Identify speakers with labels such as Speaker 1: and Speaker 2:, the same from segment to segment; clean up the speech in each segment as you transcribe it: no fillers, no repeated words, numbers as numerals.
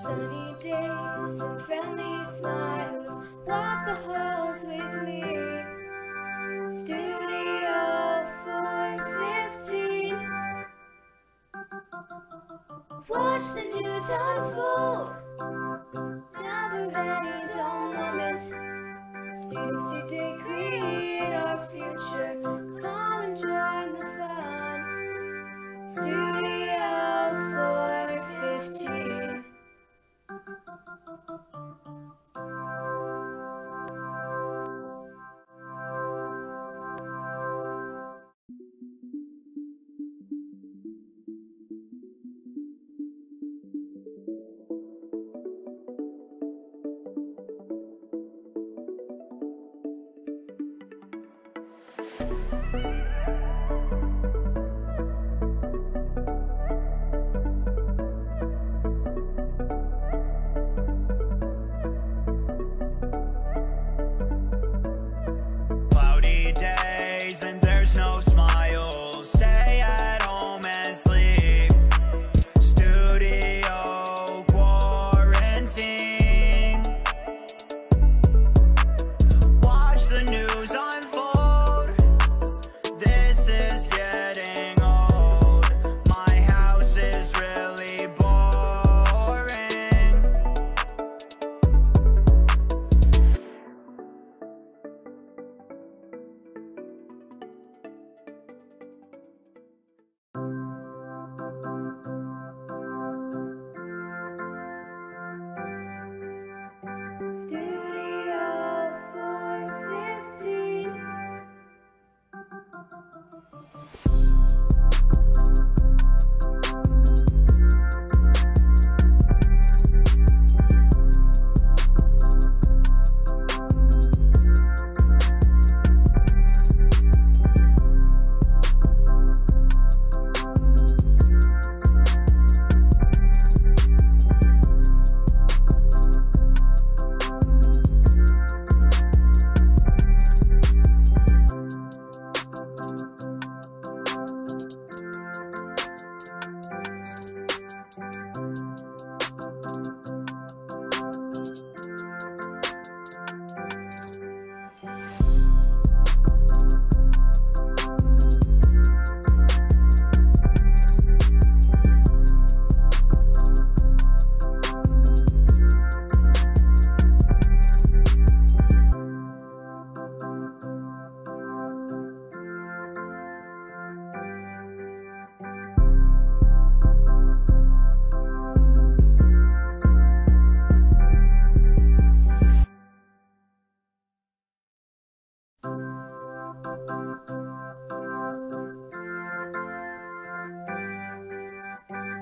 Speaker 1: Sunny days and friendly smiles, walk the halls with me. Studio 415. Watch the news unfold. Another very dull moment. Students today create our future. Come and join the fun. Studio 415.
Speaker 2: Cloudy days and there's no smiles. Stay at home and sleep. Studio quarantine. Watch the news unfold. This is getting old. My house is really boring.
Speaker 1: Studio 415.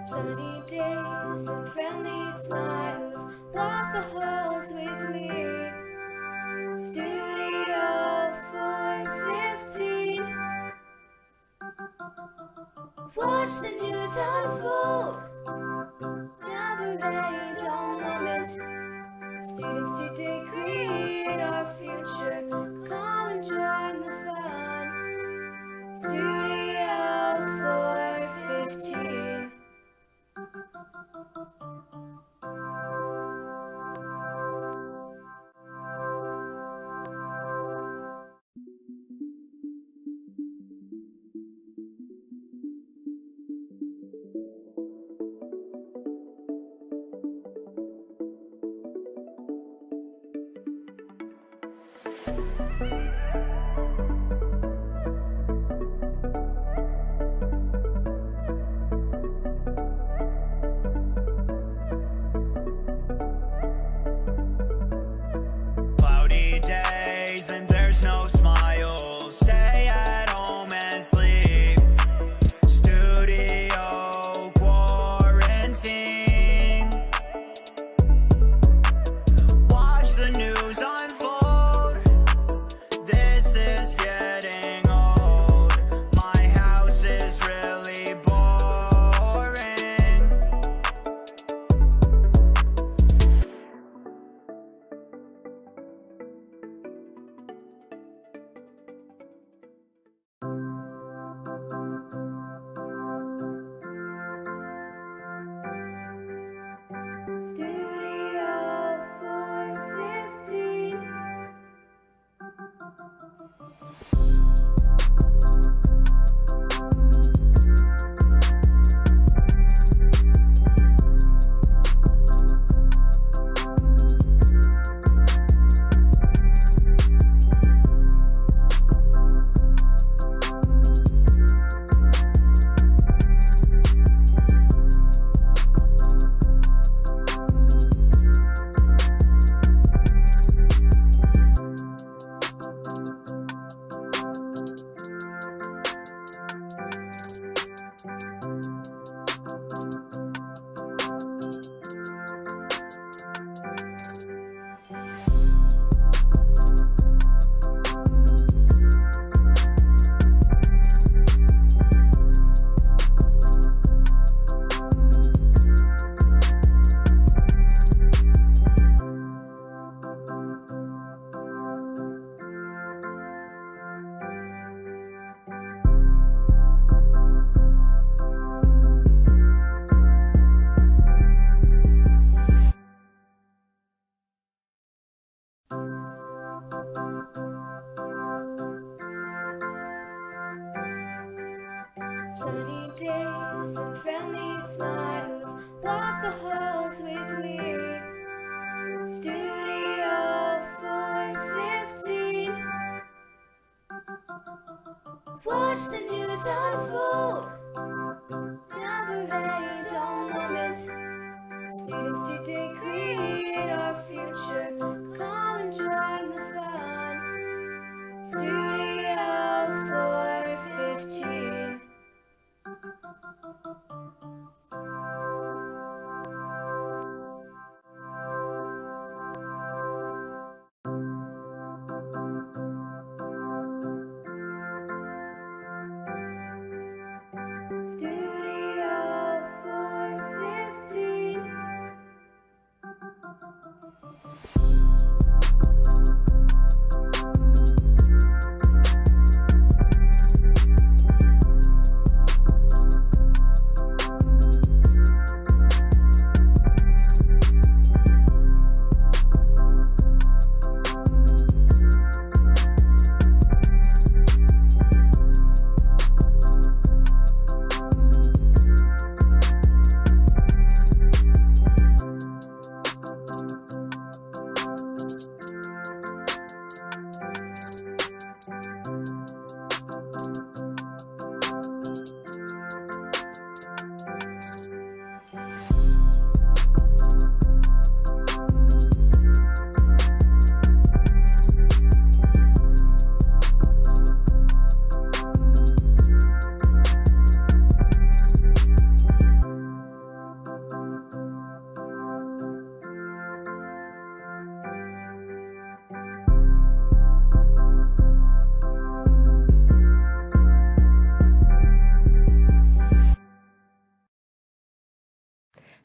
Speaker 1: Sunny days and friendly smiles, walk the halls with me. Studio 415. Watch the news unfold. Another very dull moment. Students today create our future. Come and join the fun. Studio 415. and friendly smiles walk the halls with me. Studio 415. Watch the news unfold. Never a dull moment. Students today create our future. Come and join the fun. Studio 415. Studio 415.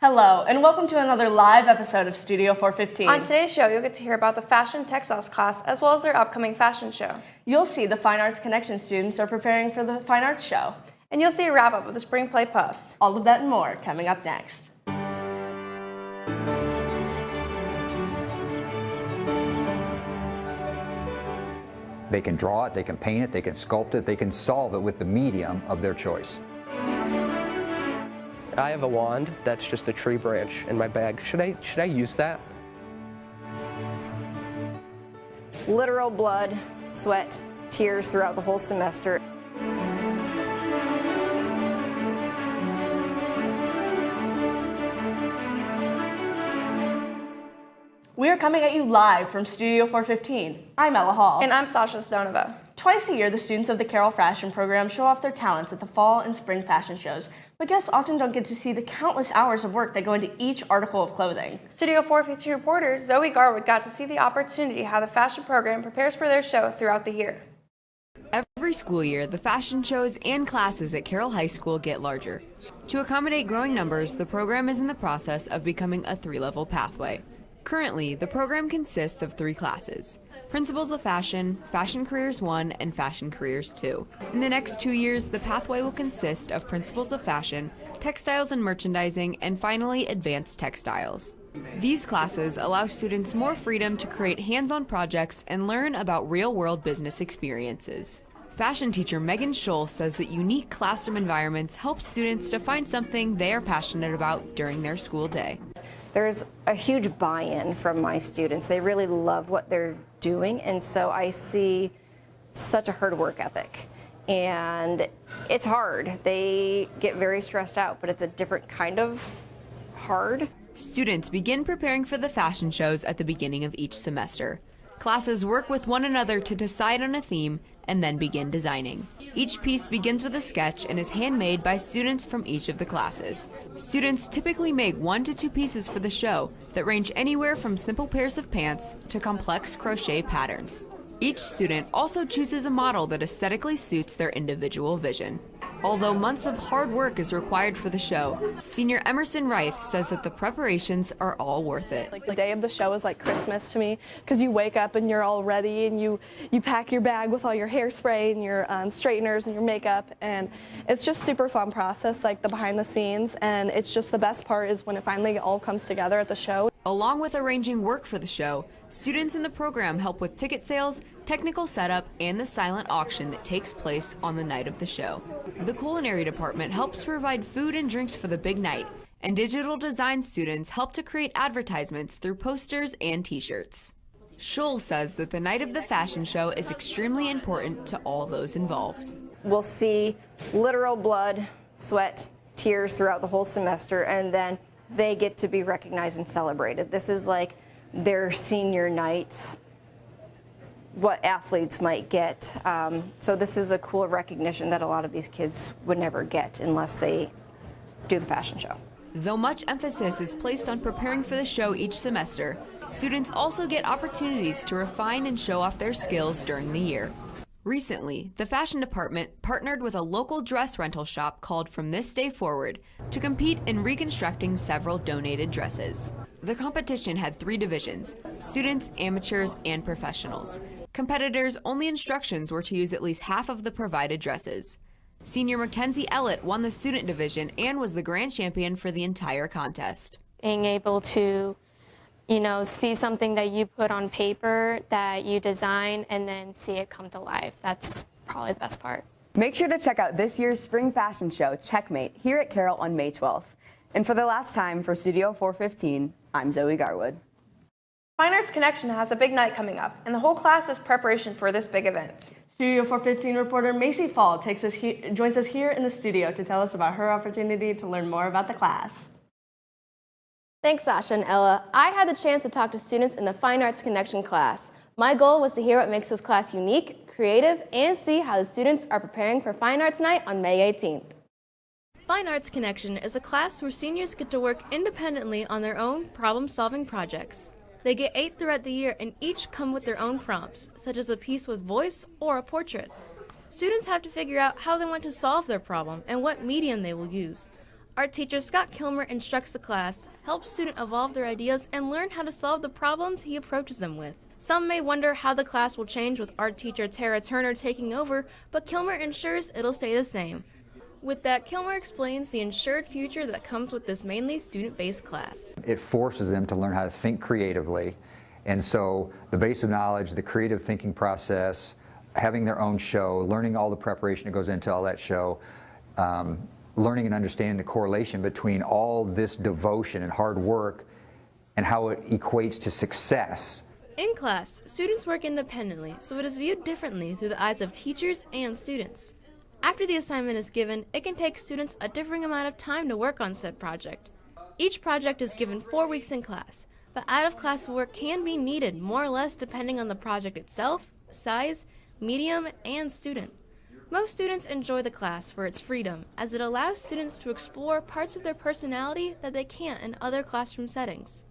Speaker 3: Hello, and welcome to another live episode of Studio 415.
Speaker 4: On today's show, you'll get to hear about the Fashion Textiles class, as well as their upcoming fashion show.
Speaker 3: You'll see the Fine Arts Connection students are preparing for the Fine Arts Show.
Speaker 4: And you'll see a wrap-up of the Spring Play Puffs.
Speaker 3: All of that and more coming up next.
Speaker 5: They can draw it, they can paint it, they can sculpt it, they can solve it with the medium of their choice.
Speaker 6: I have a wand that's just a tree branch in my bag. Should I use that?
Speaker 7: Literal blood, sweat, tears throughout the whole semester.
Speaker 3: We are coming at you live from Studio 415. I'm Ella Hall.
Speaker 4: And I'm Sasha Stonova.
Speaker 3: Twice a year, the students of the Carroll Fashion Program show off their talents at the fall and spring fashion shows, but guests often don't get to see the countless hours of work that go into each article of clothing.
Speaker 4: Studio 415 reporter Zoe Garwood got to see the opportunity how the fashion program prepares for their show throughout the year.
Speaker 8: Every school year, the fashion shows and classes at Carroll High School get larger. To accommodate growing numbers, the program is in the process of becoming a 3-level pathway. Currently, the program consists of 3 classes: Principles of Fashion, Fashion Careers 1, and Fashion Careers 2. In the next 2 years, the pathway will consist of Principles of Fashion, Textiles and Merchandising, and finally, Advanced Textiles. These classes allow students more freedom to create hands-on projects and learn about real-world business experiences. Fashion teacher Megan Scholl says that unique classroom environments help students to find something they are passionate about during their school day.
Speaker 7: There's a huge buy-in from my students. They really love what they're doing, and so I see such a hard work ethic. And it's hard. They get very stressed out, but it's a different kind of hard.
Speaker 8: Students begin preparing for the fashion shows at the beginning of each semester. Classes work with one another to decide on a theme and then begin designing. Each piece begins with a sketch and is handmade by students from each of the classes. Students typically make 1 to 2 pieces for the show that range anywhere from simple pairs of pants to complex crochet patterns. Each student also chooses a model that aesthetically suits their individual vision. Although months of hard work is required for the show, senior Emerson Reith says that the preparations are all worth it.
Speaker 9: Like the day of the show is like Christmas to me, because you wake up and you're all ready and you pack your bag with all your hairspray and your straighteners and your makeup, and it's just super fun process, like the behind the scenes, and it's just the best part is when it finally all comes together at the show.
Speaker 8: Along with arranging work for the show, students in the program help with ticket sales, technical setup, and the silent auction that takes place on the night of the show. The culinary department helps provide food and drinks for the big night, and digital design students help to create advertisements through posters and t-shirts. Scholl says that the night of the fashion show is extremely important to all those involved.
Speaker 7: We'll see literal blood, sweat, tears throughout the whole semester, and then they get to be recognized and celebrated. This is like their senior nights, what athletes might get. So this is a cool recognition that a lot of these kids would never get unless they do the fashion show.
Speaker 8: Though much emphasis is placed on preparing for the show each semester, students also get opportunities to refine and show off their skills during the year. Recently, the fashion department partnered with a local dress rental shop called From This Day Forward to compete in reconstructing several donated dresses. The competition had 3 divisions: students, amateurs, and professionals. Competitors' only instructions were to use at least half of the provided dresses. Senior Mackenzie Ellett won the student division and was the grand champion for the entire contest.
Speaker 10: Being able to see something that you put on paper that you design and then see it come to life. That's probably the best part.
Speaker 11: Make sure to check out this year's spring fashion show, Checkmate, here at Carroll on May 12th. And for the last time for Studio 415, I'm Zoe Garwood.
Speaker 4: Fine Arts Connection has a big night coming up, and the whole class is preparation for this big event.
Speaker 3: Studio 415 reporter Macy Fall joins us here in the studio to tell us about her opportunity to learn more about the class.
Speaker 12: Thanks, Sasha and Ella. I had the chance to talk to students in the Fine Arts Connection class. My goal was to hear what makes this class unique, creative, and see how the students are preparing for Fine Arts Night on May 18th.
Speaker 13: Fine Arts Connection is a class where seniors get to work independently on their own problem-solving projects. They get 8 throughout the year and each come with their own prompts, such as a piece with voice or a portrait. Students have to figure out how they want to solve their problem and what medium they will use. Art teacher Scott Kilmer instructs the class, helps students evolve their ideas, and learn how to solve the problems he approaches them with. Some may wonder how the class will change with art teacher Tara Turner taking over, but Kilmer ensures it'll stay the same. With that, Kilmer explains the ensured future that comes with this mainly student-based class.
Speaker 5: It forces them to learn how to think creatively. And so the base of knowledge, the creative thinking process, having their own show, learning all the preparation that goes into all that show, learning and understanding the correlation between all this devotion and hard work and how it equates to success.
Speaker 13: In class, students work independently, so it is viewed differently through the eyes of teachers and students. After the assignment is given, it can take students a differing amount of time to work on said project. Each project is given 4 weeks in class, but out-of-class work can be needed more or less depending on the project itself, size, medium, and student. Most students enjoy the class for its freedom, as it allows students to explore parts of their personality that they can't in other classroom settings.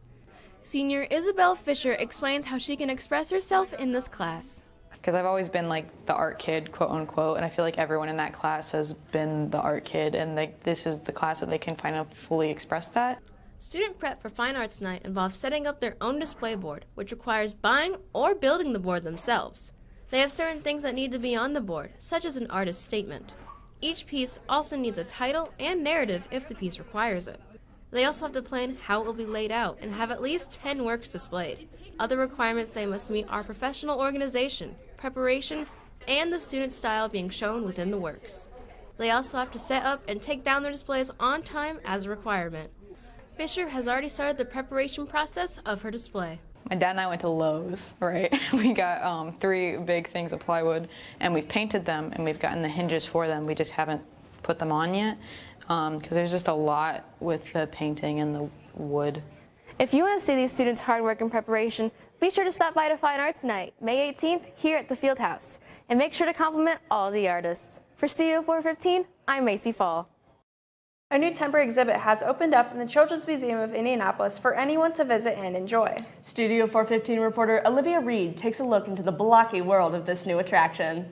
Speaker 13: Senior Isabel Fisher explains how she can express herself in this class.
Speaker 14: Because I've always been like the art kid, quote unquote, and I feel like everyone in that class has been the art kid, and this is the class that they can kind of fully express that.
Speaker 13: Student prep for Fine Arts Night involves setting up their own display board, which requires buying or building the board themselves. They have certain things that need to be on the board, such as an artist's statement. Each piece also needs a title and narrative if the piece requires it. They also have to plan how it will be laid out and have at least 10 works displayed. Other requirements they must meet are professional organization, preparation, and the student style being shown within the works. They also have to set up and take down their displays on time as a requirement. Fisher has already started the preparation process of her display.
Speaker 14: My dad and I went to Lowe's, right? We got 3 big things of plywood, and we've painted them, and we've gotten the hinges for them. We just haven't put them on yet, because there's just a lot with the painting and the wood.
Speaker 12: If you want to see these students' hard work and preparation, be sure to stop by to Fine Arts Night, May 18th, here at the Field House. And make sure to compliment all the artists. For Studio 415, I'm Macy Fall.
Speaker 4: A new temporary exhibit has opened up in the Children's Museum of Indianapolis for anyone to visit and enjoy.
Speaker 3: Studio 415 reporter Olivia Reed takes a look into the blocky world of this new attraction.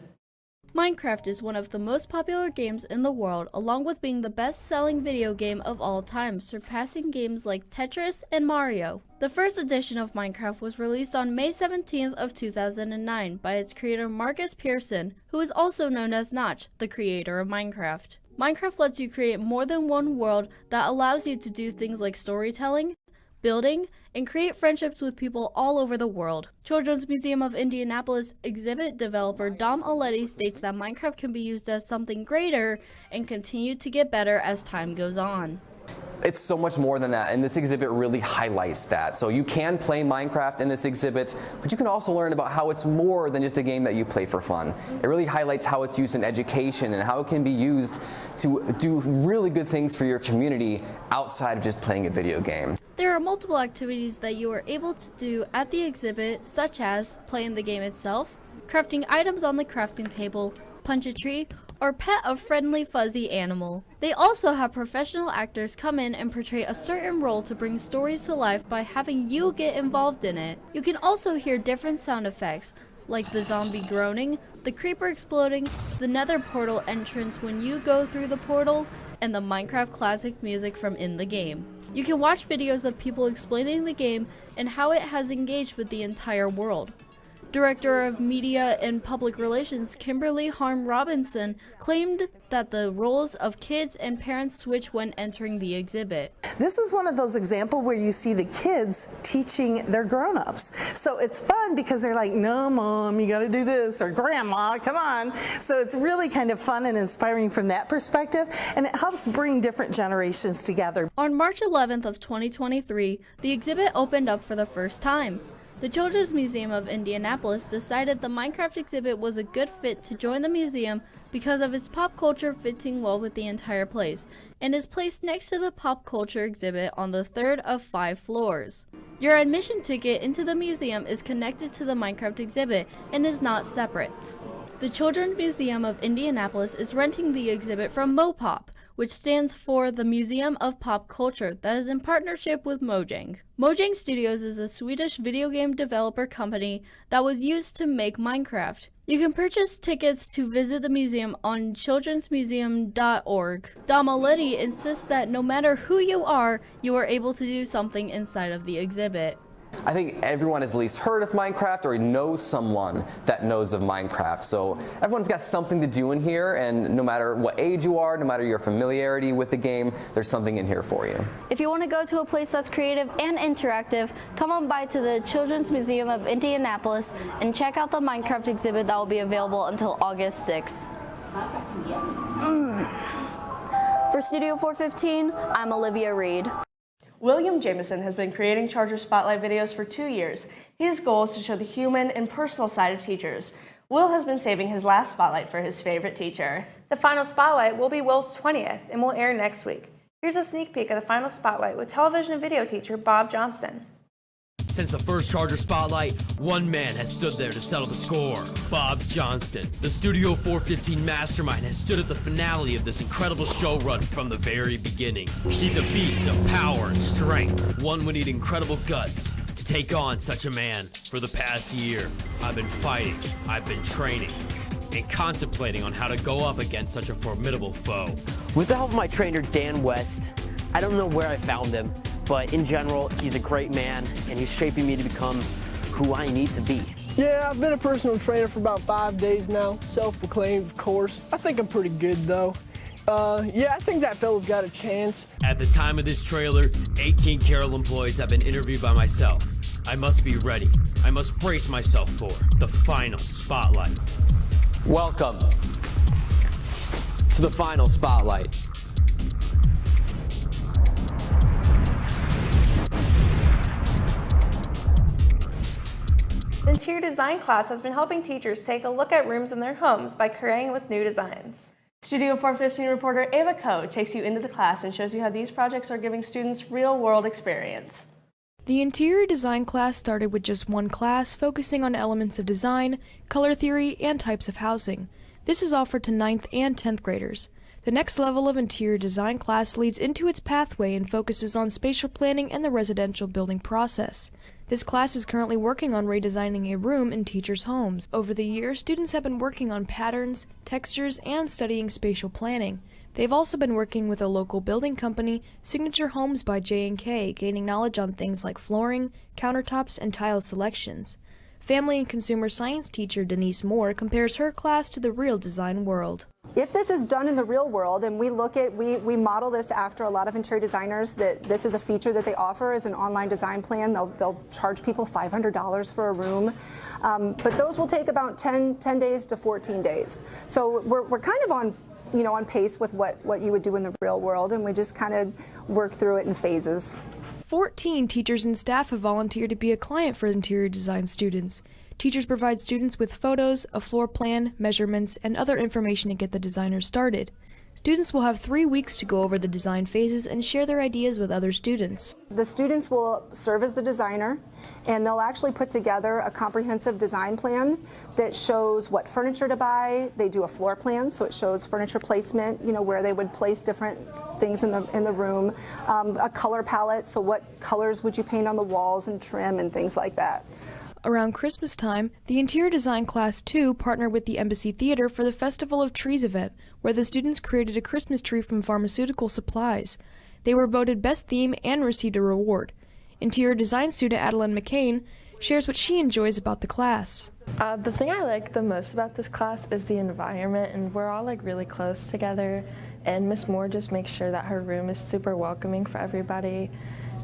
Speaker 15: Minecraft is one of the most popular games in the world, along with being the best-selling video game of all time, surpassing games like Tetris and Mario. The first edition of Minecraft was released on May 17th of 2009 by its creator Marcus Pearson, who is also known as Notch, the creator of Minecraft. Minecraft lets you create more than one world that allows you to do things like storytelling, building, and create friendships with people all over the world. Children's Museum of Indianapolis exhibit developer Dom Aletti states that Minecraft can be used as something greater and continue to get better as time goes on.
Speaker 16: It's so much more than that, and this exhibit really highlights that. So you can play Minecraft in this exhibit, but you can also learn about how it's more than just a game that you play for fun. It really highlights how it's used in education and how it can be used to do really good things for your community outside of just playing a video game.
Speaker 15: There are multiple activities that you are able to do at the exhibit, such as playing the game itself, crafting items on the crafting table, punch a tree, or pet a friendly fuzzy animal. They also have professional actors come in and portray a certain role to bring stories to life by having you get involved in it. You can also hear different sound effects, like the zombie groaning, the creeper exploding, the nether portal entrance when you go through the portal, and the Minecraft classic music from in the game. You can watch videos of people explaining the game and how it has engaged with the entire world. Director of Media and Public Relations Kimberly Harm Robinson claimed that the roles of kids and parents switch when entering the exhibit.
Speaker 17: This is one of those examples where you see the kids teaching their grown-ups. So it's fun because they're like, no, Mom, you got to do this, or Grandma, come on. So it's really kind of fun and inspiring from that perspective, and it helps bring different generations together.
Speaker 15: On March 11th of 2023, the exhibit opened up for the first time. The Children's Museum of Indianapolis decided the Minecraft exhibit was a good fit to join the museum because of its pop culture fitting well with the entire place, and is placed next to the pop culture exhibit on the third of 5 floors. Your admission ticket into the museum is connected to the Minecraft exhibit and is not separate. The Children's Museum of Indianapolis is renting the exhibit from Mopop, which stands for the Museum of Pop Culture, that is in partnership with Mojang. Mojang Studios is a Swedish video game developer company that was used to make Minecraft. You can purchase tickets to visit the museum on childrensmuseum.org. Dom Aletti insists that no matter who you are able to do something inside of the exhibit.
Speaker 16: I think everyone has at least heard of Minecraft or knows someone that knows of Minecraft. So everyone's got something to do in here, and no matter what age you are, no matter your familiarity with the game, there's something in here for you.
Speaker 18: If you want to go to a place that's creative and interactive, come on by to the Children's Museum of Indianapolis and check out the Minecraft exhibit that will be available until August 6th. For Studio 415, I'm Olivia Reed.
Speaker 3: William Jameson has been creating Charger Spotlight videos for 2 years. His goal is to show the human and personal side of teachers. Will has been saving his last spotlight for his favorite teacher.
Speaker 4: The final spotlight will be Will's 20th and will air next week. Here's a sneak peek of the final spotlight with television and video teacher Bob Johnston.
Speaker 19: Since the first Charger Spotlight, one man has stood there to settle the score, Bob Johnston. The Studio 415 mastermind has stood at the finale of this incredible show run from the very beginning. He's a beast of power and strength. One would need incredible guts to take on such a man. For the past year, I've been fighting, I've been training, and contemplating on how to go up against such a formidable foe.
Speaker 20: With the help of my trainer, Dan West, I don't know where I found him, but in general, he's a great man, and he's shaping me to become who I need to be.
Speaker 21: Yeah, I've been a personal trainer for about 5 days now, self-proclaimed, of course. I think I'm pretty good, though. Yeah, I think that fella's got a chance.
Speaker 19: At the time of this trailer, 18 Carroll employees have been interviewed by myself. I must be ready. I must brace myself for the final spotlight.
Speaker 20: Welcome to the final spotlight.
Speaker 4: The interior design class has been helping teachers take a look at rooms in their homes by creating with new designs.
Speaker 3: Studio 415 reporter Ava Coe takes you into the class and shows you how these projects are giving students real-world experience.
Speaker 22: The interior design class started with just one class focusing on elements of design, color theory, and types of housing. This is offered to 9th and 10th graders. The next level of interior design class leads into its pathway and focuses on spatial planning and the residential building process. This class is currently working on redesigning a room in teachers' homes. Over the years, students have been working on patterns, textures, and studying spatial planning. They've also been working with a local building company, Signature Homes by J&K, gaining knowledge on things like flooring, countertops, and tile selections. Family and consumer science teacher Denise Moore compares her class to the real design world.
Speaker 1: If this is done in the real world, and we model this after a lot of interior designers, that this is a feature that they offer as an online design plan. They'll charge people $500 for a room, but those will take about 10 days to 14 days. So we're kind of on pace with what you would do in the real world, and we just kind of work through it in phases.
Speaker 22: 14 teachers and staff have volunteered to be a client for interior design students. Teachers provide students with photos, a floor plan, measurements, and other information to get the designers started. Students will have 3 weeks to go over the design phases and share their ideas with other students.
Speaker 1: The students will serve as the designer, and they'll actually put together a comprehensive design plan that shows what furniture to buy. They do a floor plan, so it shows furniture placement, where they would place different things in the room. A color palette, so what colors would you paint on the walls and trim and things like that.
Speaker 22: Around Christmas time, the Interior Design Class 2 partnered with the Embassy Theater for the Festival of Trees event, where the students created a Christmas tree from pharmaceutical supplies. They were voted Best Theme and received a reward. Interior Design student Adeline McCain shares what she enjoys about the class.
Speaker 2: The thing I like the most about this class is the environment, and we're all really close together, and Miss Moore just makes sure that her room is super welcoming for everybody.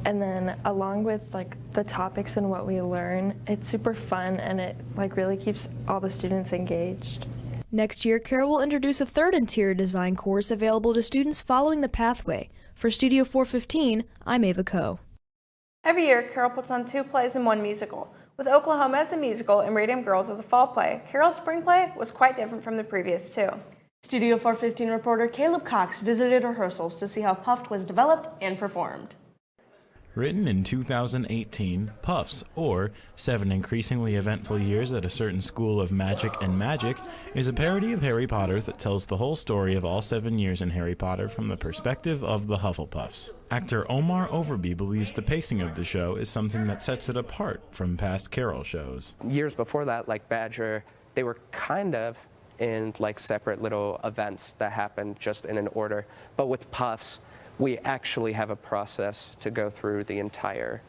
Speaker 2: And then along with the topics and what we learn, it's super fun, and it really keeps all the students engaged.
Speaker 22: Next year, Carroll will introduce a third interior design course available to students following the pathway. For Studio 415, I'm Ava Coe.
Speaker 4: Every year, Carroll puts on 2 plays and 1 musical. With Oklahoma as a musical and Radium Girls as a fall play, Carroll's spring play was quite different from the previous 2.
Speaker 3: Studio 415 reporter Caleb Cox visited rehearsals to see how Puffed was developed and performed.
Speaker 23: Written in 2018, Puffs, or 7 Increasingly Eventful Years at a Certain School of Magic and Magic, is a parody of Harry Potter that tells the whole story of all 7 years in Harry Potter from the perspective of the Hufflepuffs. Actor Omar Overby believes the pacing of the show is something that sets it apart from past Carroll shows.
Speaker 6: Years before that, like Badger, they were kind of in separate little events that happened just in an order. But with Puffs, we actually have a process to go through the entire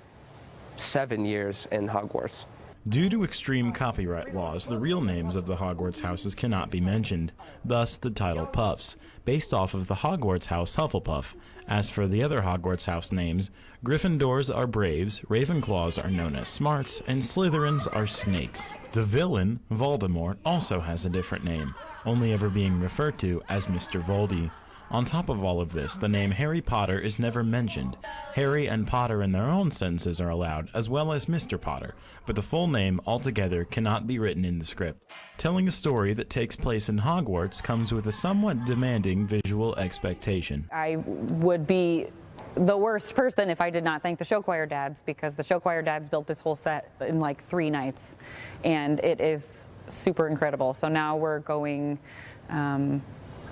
Speaker 6: 7 years in Hogwarts.
Speaker 23: Due to extreme copyright laws, the real names of the Hogwarts houses cannot be mentioned, thus the title Puffs, based off of the Hogwarts house Hufflepuff. As for the other Hogwarts house names, Gryffindors are Braves, Ravenclaws are known as Smarts, and Slytherins are Snakes. The villain, Voldemort, also has a different name, only ever being referred to as Mr. Voldy. On top of all of this, the name Harry Potter is never mentioned. Harry and Potter in their own sentences are allowed, as well as Mr. Potter, but the full name altogether cannot be written in the script. Telling a story that takes place in Hogwarts comes with a somewhat demanding visual expectation.
Speaker 24: I would be the worst person if I did not thank the show choir dads, because the show choir dads built this whole set in 3 nights, and it is super incredible. So now we're going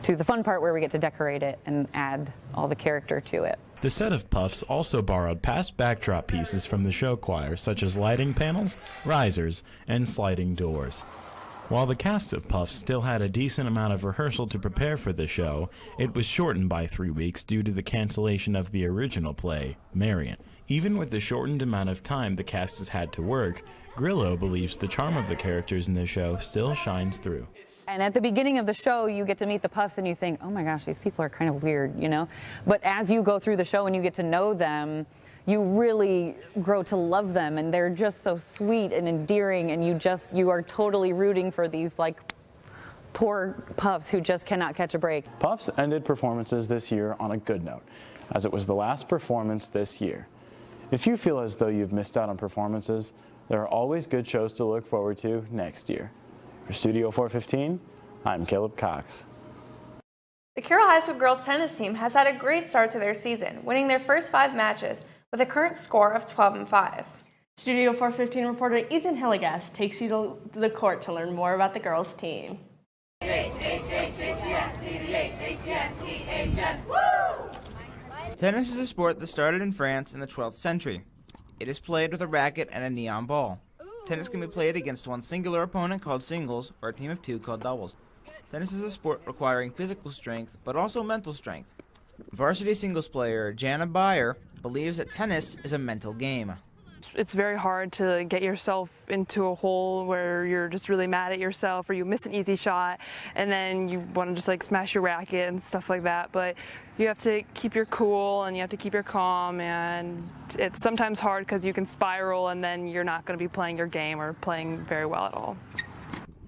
Speaker 24: to the fun part where we get to decorate it and add all the character to it.
Speaker 23: The set of Puffs also borrowed past backdrop pieces from the show choir, such as lighting panels, risers, and sliding doors. While the cast of Puffs still had a decent amount of rehearsal to prepare for the show, it was shortened by 3 weeks due to the cancellation of the original play, Marion. Even with the shortened amount of time the cast has had to work, Grillo believes the charm of the characters in the show still shines through.
Speaker 24: And at the beginning of the show, you get to meet the Puffs and you think, oh my gosh, these people are kind of weird, But as you go through the show and you get to know them, you really grow to love them, and they're just so sweet and endearing, and you are totally rooting for these poor Puffs who just cannot catch a break.
Speaker 25: Puffs ended performances this year on a good note, as it was the last performance this year. If you feel as though you've missed out on performances, there are always good shows to look forward to next year. For Studio 415, I'm Caleb Cox.
Speaker 4: The Carroll High School girls tennis team has had a great start to their season, winning their first 5 matches with a current score of 12-5.
Speaker 3: Studio 415 reporter Ethan Hilligast takes you to the court to learn more about the girls' team.
Speaker 26: Tennis is a sport that started in France in the 12th century. It is played with a racket and a neon ball. Tennis can be played against one singular opponent called singles or a team of 2 called doubles. Tennis is a sport requiring physical strength but also mental strength. Varsity singles player Jana Bayer believes that tennis is a mental game.
Speaker 5: It's very hard to get yourself into a hole where you're just really mad at yourself or you miss an easy shot and then you want to just like smash your racket and stuff like that. But you have to keep your cool and you have to keep your calm, and it's sometimes hard because you can spiral and then you're not going to be playing your game or playing very well at all.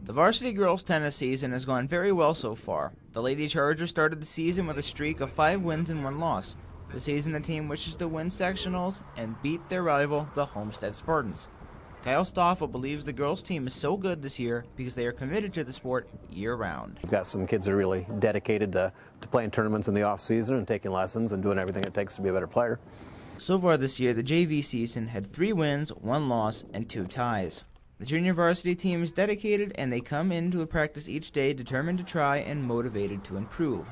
Speaker 26: The varsity girls tennis season has gone very well so far. The Lady Chargers started the season with a streak of 5 wins and 1 loss. This season the team wishes to win sectionals and beat their rival, the Homestead Spartans. Kyle Stoffel believes the girls team is so good this year because they are committed to the sport year-round.
Speaker 7: We've got some kids that are really dedicated to playing tournaments in the off-season and taking lessons and doing everything it takes to be a better player.
Speaker 26: So far this year, the JV season had 3 wins, 1 loss, and 2 ties. The junior varsity team is dedicated and they come into a practice each day determined to try and motivated to improve.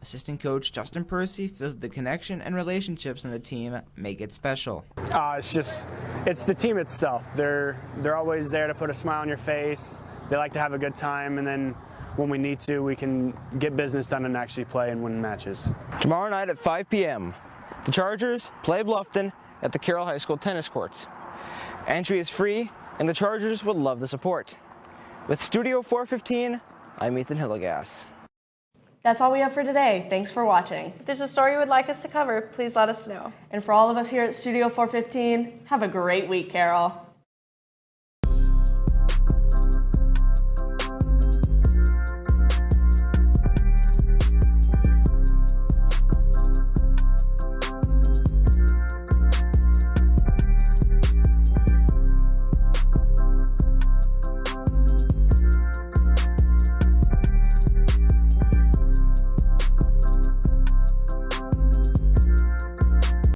Speaker 26: Assistant coach Justin Percy feels the connection and relationships in the team make it special.
Speaker 8: It's the team itself. They're always there to put a smile on your face. They like to have a good time, and then when we need to, we can get business done and actually play and win matches.
Speaker 26: Tomorrow night at 5 p.m., the Chargers play Bluffton at the Carroll High School tennis courts. Entry is free, and the Chargers would love the support. With Studio 415, I'm Ethan Hillegas.
Speaker 3: That's all we have for today. Thanks for watching.
Speaker 4: If there's a story you would like us to cover, please let us know.
Speaker 3: And for all of us here at Studio 415, have a great week, Carroll.